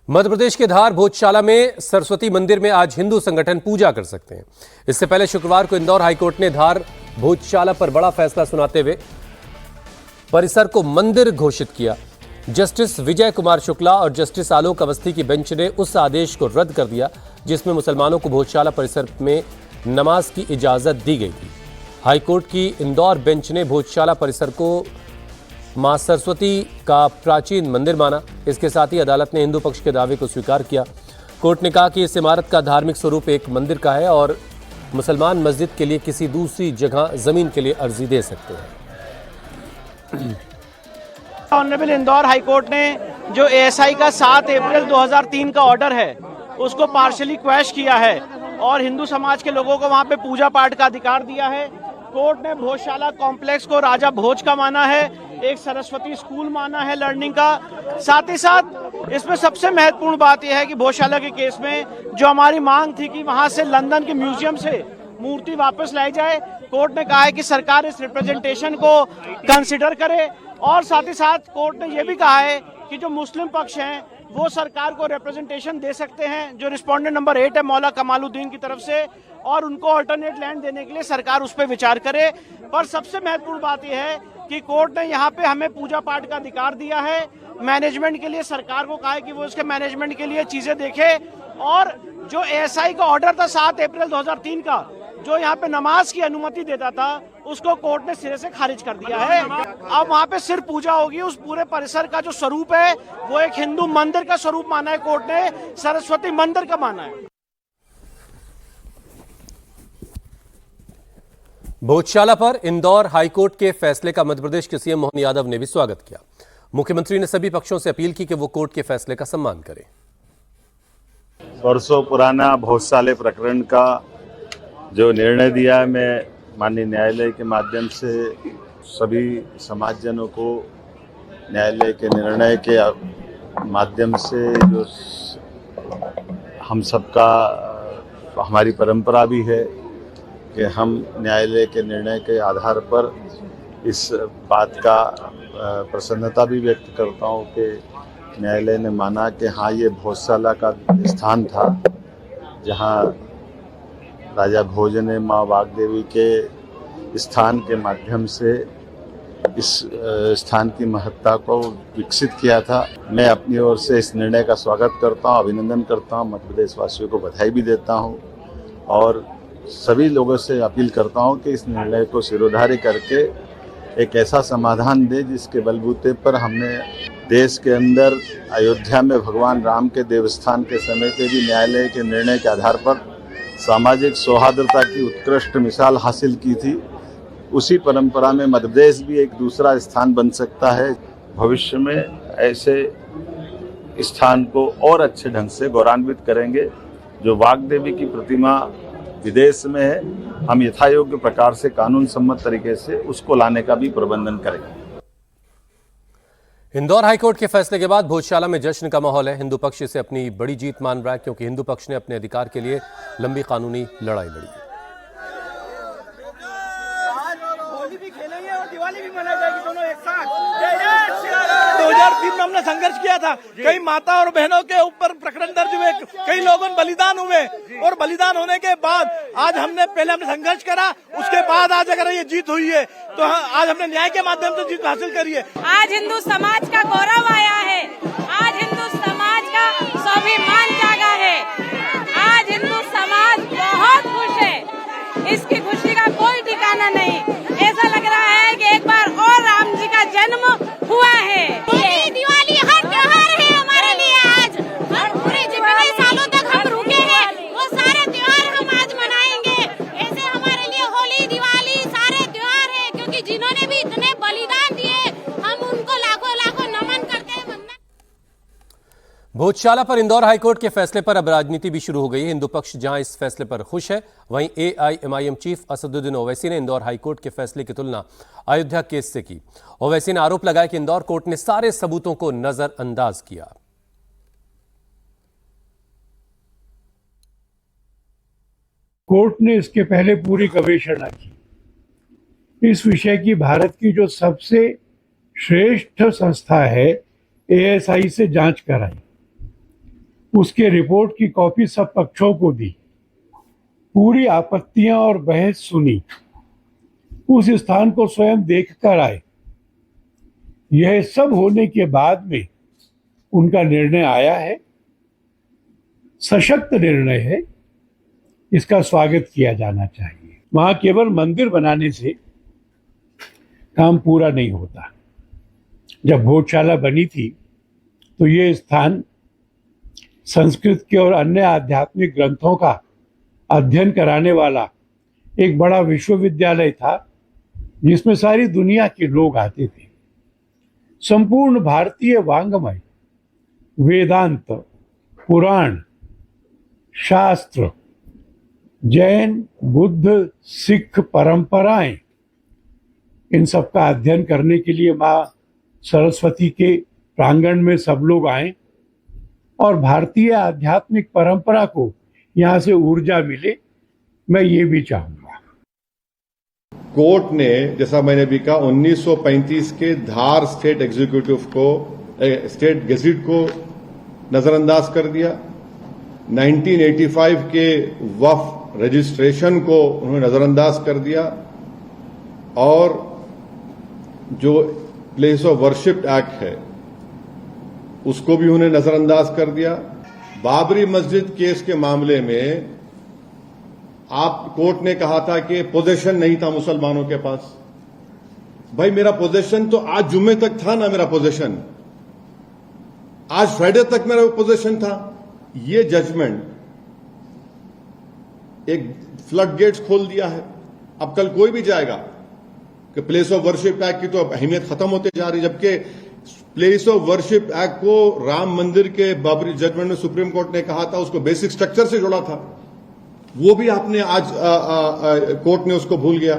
मध्य प्रदेश के धार भोजशाला में सरस्वती मंदिर में आज हिंदू संगठन पूजा कर सकते हैं। इससे पहले शुक्रवार को इंदौर हाईकोर्ट ने धार भोजशाला पर बड़ा फैसला सुनाते हुए परिसर को मंदिर घोषित किया। जस्टिस विजय कुमार शुक्ला और जस्टिस आलोक अवस्थी की बेंच ने उस आदेश को रद्द कर दिया जिसमें मुसलमानों को भोजशाला परिसर में नमाज की इजाजत दी गई थी। हाईकोर्ट की इंदौर बेंच ने भोजशाला परिसर को मां सरस्वती का प्राचीन मंदिर माना। इसके साथ ही अदालत ने हिंदू पक्ष के दावे को स्वीकार किया। कोर्ट ने कहा कि इस इमारत का धार्मिक स्वरूप एक मंदिर का है और मुसलमान मस्जिद के लिए किसी दूसरी जगह जमीन के लिए अर्जी दे सकते हैं। ऑनरेबल इंदौर हाईकोर्ट ने जो एएसआई का 7 अप्रैल 2003 का ऑर्डर है उसको पार्शियली क्वैश किया है और हिंदू समाज के लोगों को वहां पे पूजा पाठ का अधिकार दिया है। कोर्ट ने भोजशाला कॉम्प्लेक्स को राजा भोज का माना है, एक सरस्वती स्कूल माना है लर्निंग का। साथ ही साथ इसमें सबसे महत्वपूर्ण बात यह है कि भोजशाला के केस में जो हमारी मांग थी कि वहां से लंदन के म्यूजियम से मूर्ति वापस लाई जाए, कोर्ट ने कहा है कि सरकार इस रिप्रेजेंटेशन को कंसिडर करे। और साथ ही साथ कोर्ट ने यह भी कहा है कि जो मुस्लिम पक्ष हैं वो सरकार को रिप्रेजेंटेशन दे सकते हैं, जो रिस्पोंडेंट नंबर 8 है मौला कमालुद्दीन की तरफ से, और उनको अल्टरनेट लैंड देने के लिए सरकार उस पर विचार करे। पर सबसे महत्वपूर्ण बात यह है कि कोर्ट ने यहाँ पे हमें पूजा पाठ का अधिकार दिया है। मैनेजमेंट के लिए सरकार को कहा है कि वो इसके मैनेजमेंट के लिए चीजें देखे। और जो एएसआई का ऑर्डर था 7 अप्रैल 2003 का, जो यहाँ पे नमाज की अनुमति देता था, उसको कोर्ट ने सिरे से खारिज कर दिया है। अब वहाँ पे सिर्फ पूजा होगी। उस पूरे परिसर का जो स्वरूप है वो एक हिंदू मंदिर का स्वरूप माना है कोर्ट ने, सरस्वती मंदिर का माना है। भोजशाला पर इंदौर हाईकोर्ट के फैसले का मध्य प्रदेश के सीएम मोहन यादव ने भी स्वागत किया। मुख्यमंत्री ने सभी पक्षों से अपील की कि वो कोर्ट के फैसले का सम्मान करें। वर्षों पुराना भोजशाला प्रकरण का जो निर्णय दिया है, मैं माननीय न्यायालय के माध्यम से सभी समाजजनों को न्यायालय के निर्णय के माध्यम से जो हम सबका हमारी परंपरा भी है कि हम न्यायालय के निर्णय के आधार पर इस बात का प्रसन्नता भी व्यक्त करता हूँ कि न्यायालय ने माना कि हाँ, ये भोजशाला का स्थान था जहाँ राजा भोज ने माँ वाग्देवी के स्थान के माध्यम से इस स्थान की महत्ता को विकसित किया था। मैं अपनी ओर से इस निर्णय का स्वागत करता हूँ, अभिनंदन करता हूँ, मध्य प्रदेश वासियों को बधाई भी देता हूँ और सभी लोगों से अपील करता हूँ कि इस निर्णय को सिरोधार्य करके एक ऐसा समाधान दे जिसके बलबूते पर हमने देश के अंदर अयोध्या में भगवान राम के देवस्थान के समय पे भी न्यायालय के निर्णय के आधार पर सामाजिक सौहार्दता की उत्कृष्ट मिसाल हासिल की थी। उसी परंपरा में मध्य प्रदेश भी एक दूसरा स्थान बन सकता है। भविष्य में ऐसे स्थान को और अच्छे ढंग से गौरवान्वित करेंगे। जो वाग्देवी की प्रतिमा विदेश में है, हम यथायोग्य प्रकार से कानून सम्मत तरीके से उसको लाने का भी प्रबंधन करेंगे। इंदौर हाईकोर्ट के फैसले के बाद भोजशाला में जश्न का माहौल है। हिंदू पक्ष इसे अपनी बड़ी जीत मान रहा है क्योंकि हिंदू पक्ष ने अपने अधिकार के लिए लंबी कानूनी लड़ाई लड़ी। होली भी खेलेंगे और दिवाली भी मनाई जाएगी, दोनों एक साथ। 2003 में हमने संघर्ष किया था, कई माता और बहनों के ऊपर प्रकरण दर्ज हुए, कई लोगों बलिदान हुए और बलिदान होने के बाद आज हमने संघर्ष करा, उसके बाद आज अगर ये जीत हुई है तो आज हमने न्याय के माध्यम से जीत हासिल करी है। आज हिंदू समाज का गौरव आया है, आज हिंदू समाज का स्वाभिमान जागा है, आज हिंदू समाज बहुत खुश है। इसकी खुशी का कोई ठिकाना नहीं। ऐसा लग रहा है कि एक बार और राम जी का जन्म हुआ है। दिवाली हर त्योहार है हमारे लिए आज, और पूरे जितने सालों तक हम रुके हैं वो सारे त्योहार हम आज मनाएंगे। ऐसे हमारे लिए होली, दिवाली सारे त्योहार है, क्योंकि जिन्होंने भी इतने बलिदान दिए हम उनको लाखों लाखों नमन करते हैं। भोजशाला पर इंदौर हाईकोर्ट के फैसले पर अब राजनीति भी शुरू हो गई है। हिंदू पक्ष जहां इस फैसले पर खुश है, वहीं एआईएमआईएम चीफ असदुद्दीन ओवैसी ने इंदौर हाईकोर्ट के फैसले की तुलना अयोध्या केस से की। ओवैसी ने आरोप लगाया कि इंदौर कोर्ट ने सारे सबूतों को नजरअंदाज किया। कोर्ट ने इसके पहले पूरी गवेषणा की। इस विषय की भारत की जो सबसे श्रेष्ठ संस्था है एएसआई से जांच कराई। उसके रिपोर्ट की कॉपी सब पक्षों को दी, पूरी आपत्तियां और बहस सुनी, उस स्थान को स्वयं देखकर आए। यह सब होने के बाद में उनका निर्णय आया है, सशक्त निर्णय है, इसका स्वागत किया जाना चाहिए। वहां केवल मंदिर बनाने से काम पूरा नहीं होता। जब भोजशाला बनी थी तो ये स्थान संस्कृत के और अन्य आध्यात्मिक ग्रंथों का अध्ययन कराने वाला एक बड़ा विश्वविद्यालय था, जिसमें सारी दुनिया के लोग आते थे। संपूर्ण भारतीय वांग्मय, वेदांत, पुराण, शास्त्र, जैन, बुद्ध, सिख परंपराएं, इन सब का अध्ययन करने के लिए मां सरस्वती के प्रांगण में सब लोग आए और भारतीय आध्यात्मिक परंपरा को यहां से ऊर्जा मिले, मैं ये भी चाहूंगा। कोर्ट ने, जैसा मैंने भी कहा, 1935 के धार स्टेट एग्जीक्यूटिव को, स्टेट गेजेट को नजरअंदाज कर दिया। 1985 के वक्फ रजिस्ट्रेशन को उन्होंने नजरअंदाज कर दिया और जो प्लेस ऑफ वर्शिप एक्ट है उसको भी उन्होंने नजरअंदाज कर दिया। बाबरी मस्जिद केस के मामले में कोर्ट ने कहा था कि पोजीशन नहीं था मुसलमानों के पास। भाई मेरा पोजीशन तो आज जुम्मे तक था ना, मेरा पोजीशन आज फ्राइडे तक मेरा पोजीशन था। ये जजमेंट एक फ्लड गेट्स खोल दिया है। अब कल कोई भी जाएगा कि प्लेस ऑफ वर्शिप एक्ट की तो अहमियत खत्म होते जा रही, जबकि प्लेस ऑफ वर्शिप एक्ट को राम मंदिर के बाबरी जजमेंट में सुप्रीम कोर्ट ने कहा था, उसको बेसिक स्ट्रक्चर से जोड़ा था, वो भी आपने आज कोर्ट ने उसको भूल गया।